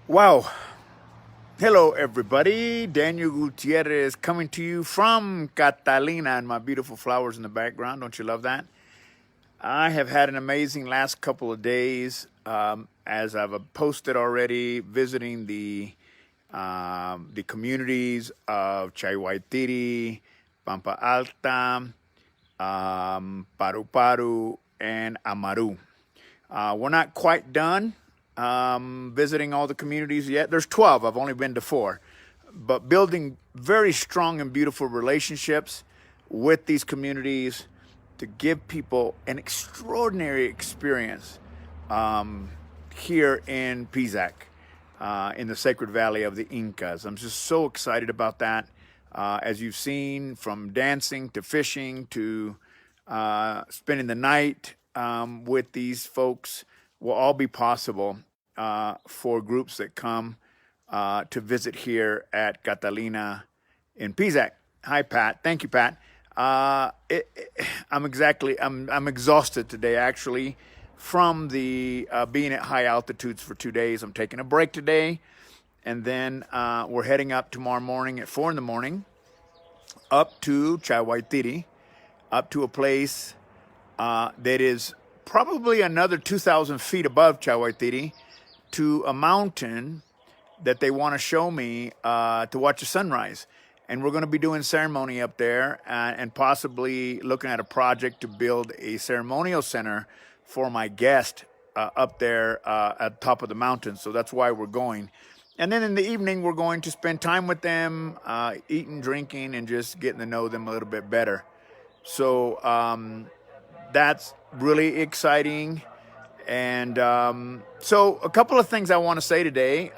Wow. Hello, everybody. Daniel Gutierrez coming to you from Catalina and my beautiful flowers in the background. Don't you love that? I have had an amazing last couple of days, as I've posted already, visiting the communities of Chayhuaytiri, Pampa Alta, Paru Paru, and Amaru. We're not quite done visiting all the communities yet. There's 12. I've only been to 4. But building very strong and beautiful relationships with these communities to give people an extraordinary experience here in Pisac, in the Sacred Valley of the Incas. I'm just so excited about that. As you've seen, from dancing to fishing to spending the night with these folks will all be possible for groups that come to visit here at Catalina in Pisac. Hi, Pat. Thank you, Pat. I'm exhausted today, actually, from the being at high altitudes for 2 days. I'm taking a break today, and then we're heading up tomorrow morning at 4 in the morning up to Chayhuaytiri, up to a place that is probably another 2,000 feet above Chayhuaytiri, to a mountain that they want to show me to watch the sunrise. And we're going to be doing ceremony up there and possibly looking at a project to build a ceremonial center for my guest up there at the top of the mountain. So that's why we're going. And then in the evening, we're going to spend time with them, eating, drinking, and just getting to know them a little bit better. So that's really exciting. And so a couple of things I want to say today.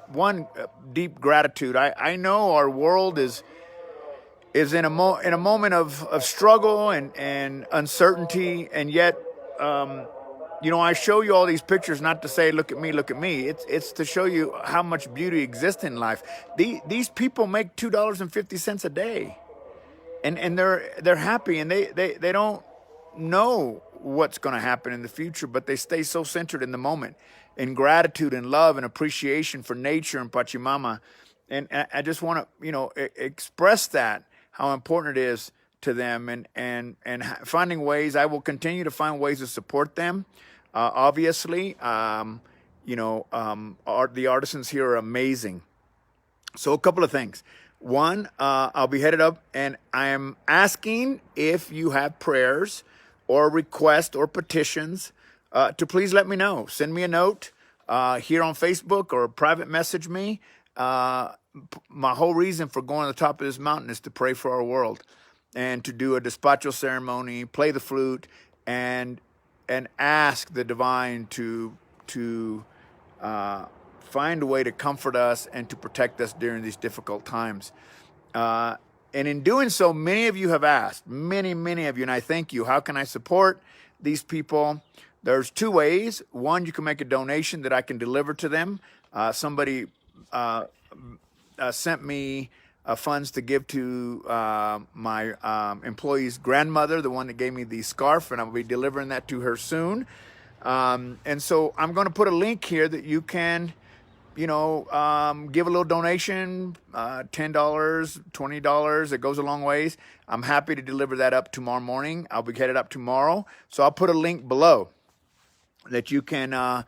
One, deep gratitude. I know our world is in a moment of struggle and uncertainty, and yet I show you all these pictures not to say look at me, look at me. It's to show you how much beauty exists in life. These people make $2.50 a day, and they're happy, and they don't know what's going to happen in the future, but they stay so centered in the moment, in gratitude and love and appreciation for nature and Pachamama. And I just want to, express that, how important it is to them, and finding ways. I will continue to find ways to support them. Obviously, the artisans here are amazing. So a couple of things. One, I'll be headed up, and I am asking if you have prayers or requests or petitions to please let me know. Send me a note here on Facebook or private message me. My whole reason for going to the top of this mountain is to pray for our world and to do a despacho ceremony, play the flute, and ask the divine to find a way to comfort us and to protect us during these difficult times. And in doing so, many of you have asked, many of you, and I thank you, how can I support these people? There's 2 ways. One, you can make a donation that I can deliver to them. Somebody sent me funds to give to my employee's grandmother, the one that gave me the scarf, and I'll be delivering that to her soon. And so I'm going to put a link here that you can give a little donation, $10, $20. It goes a long ways. I'm happy to deliver that up tomorrow morning. I'll be headed up tomorrow. So I'll put a link below that you can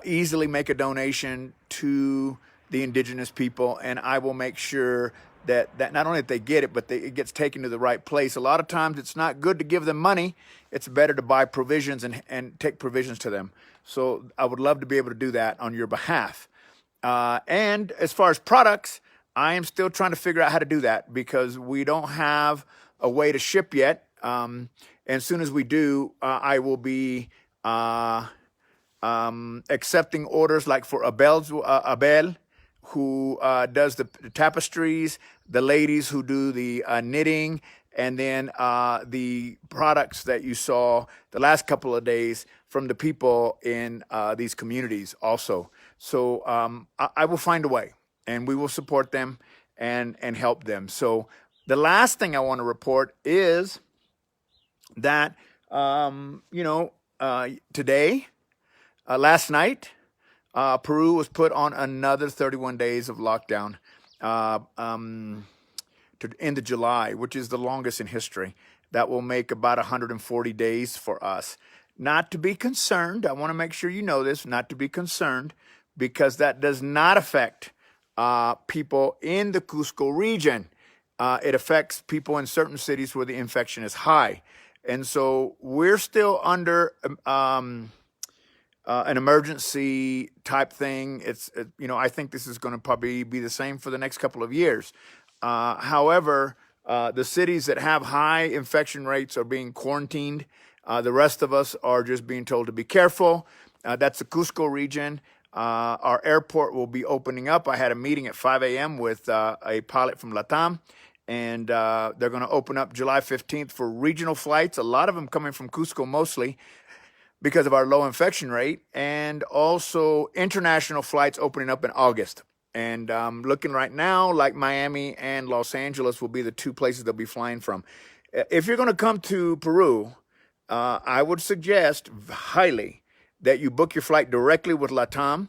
easily make a donation to the indigenous people. And I will make sure that not only that they get it, but it gets taken to the right place. A lot of times it's not good to give them money. It's better to buy provisions and take provisions to them. So I would love to be able to do that on your behalf. And as far as products, I am still trying to figure out how to do that because we don't have a way to ship yet. And as soon as we do, I will be accepting orders like for Abel, who does the tapestries, the ladies who do the knitting, and then the products that you saw the last couple of days from the people in these communities also. So I will find a way, and we will support them and help them. So the last thing I want to report is that, today, last night, Peru was put on another 31 days of lockdown uh, um, to end of July, which is the longest in history. That will make about 140 days for us. Not to be concerned. I want to make sure you know this. Not to be concerned, because that does not affect people in the Cusco region. It affects people in certain cities where the infection is high. And so we're still under an emergency type thing. I think this is going to probably be the same for the next couple of years. However, the cities that have high infection rates are being quarantined. The rest of us are just being told to be careful. That's the Cusco region. Our airport will be opening up. I had a meeting at 5 a.m. with a pilot from LATAM, and they're going to open up July 15th for regional flights, a lot of them coming from Cusco mostly because of our low infection rate, and also international flights opening up in August. And looking right now like Miami and Los Angeles will be the two places they'll be flying from. If you're going to come to Peru, I would suggest highly that you book your flight directly with LATAM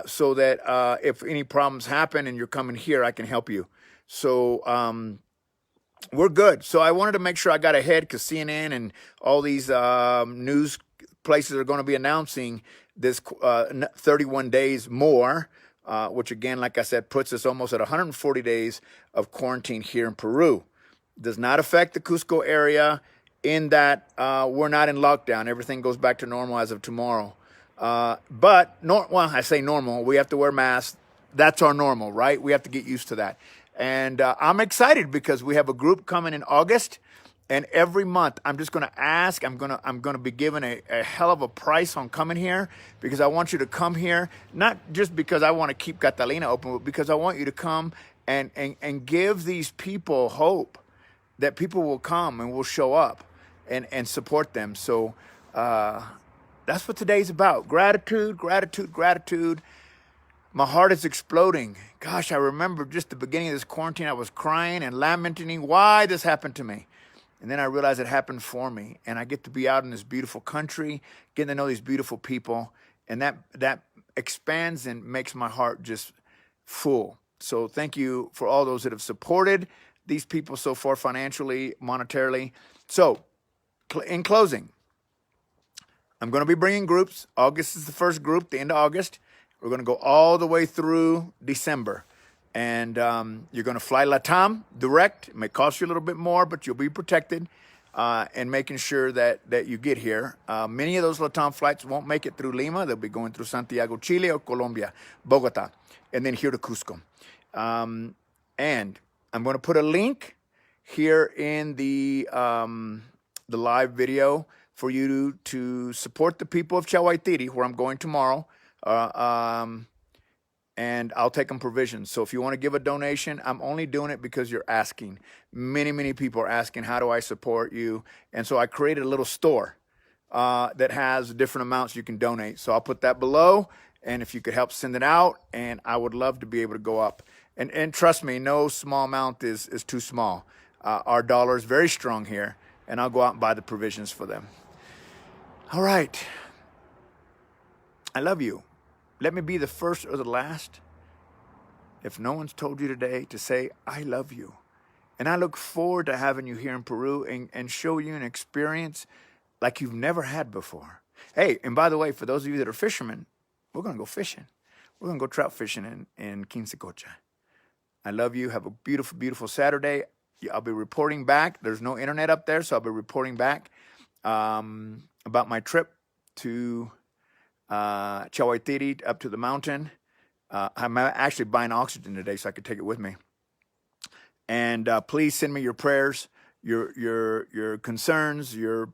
so that if any problems happen and you're coming here, I can help you. So we're good. So I wanted to make sure I got ahead because CNN and all these news places are going to be announcing this 31 days more, which again, like I said, puts us almost at 140 days of quarantine here in Peru. Does not affect the Cusco area in that we're not in lockdown. Everything goes back to normal as of tomorrow. I say normal. We have to wear masks. That's our normal, right? We have to get used to that. And I'm excited because we have a group coming in August. And every month, I'm just going to ask. I'm going to be given a hell of a price on coming here because I want you to come here, not just because I want to keep Catalina open, but because I want you to come and give these people hope that people will come and will show up and support them. So that's what today's about. Gratitude, gratitude, gratitude. My heart is exploding. Gosh, I remember just the beginning of this quarantine, I was crying and lamenting why this happened to me. And then I realized it happened for me. And I get to be out in this beautiful country, getting to know these beautiful people. And that expands and makes my heart just full. So thank you for all those that have supported these people so far financially, monetarily. So in closing, I'm going to be bringing groups. August is the first group, the end of August. We're going to go all the way through December. And you're going to fly LATAM direct. It may cost you a little bit more, but you'll be protected and making sure that you get here. Many of those LATAM flights won't make it through Lima. They'll be going through Santiago, Chile, or Colombia, Bogota, and then here to Cusco. And I'm going to put a link here in the live video for you to support the people of Chahuaytiri, where I'm going tomorrow. And I'll take them provisions. So if you want to give a donation, I'm only doing it because you're asking. Many, many people are asking, how do I support you? And so I created a little store that has different amounts you can donate. So I'll put that below. And if you could help send it out, and I would love to be able to go up. And trust me, no small amount is too small. Our dollar is very strong here, and I'll go out and buy the provisions for them. All right. I love you. Let me be the first or the last, if no one's told you today, to say, I love you. And I look forward to having you here in Peru and show you an experience like you've never had before. Hey, and by the way, for those of you that are fishermen, we're going to go fishing. We're going to go trout fishing in Quincecocha. I love you. Have a beautiful, beautiful Saturday. I'll be reporting back. There's no internet up there, so I'll be reporting back about my trip to Chahuaytiri up to the mountain. I'm actually buying oxygen today so I could take it with me. And please send me your prayers, your concerns, your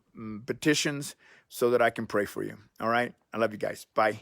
petitions so that I can pray for you. All right? I love you guys. Bye.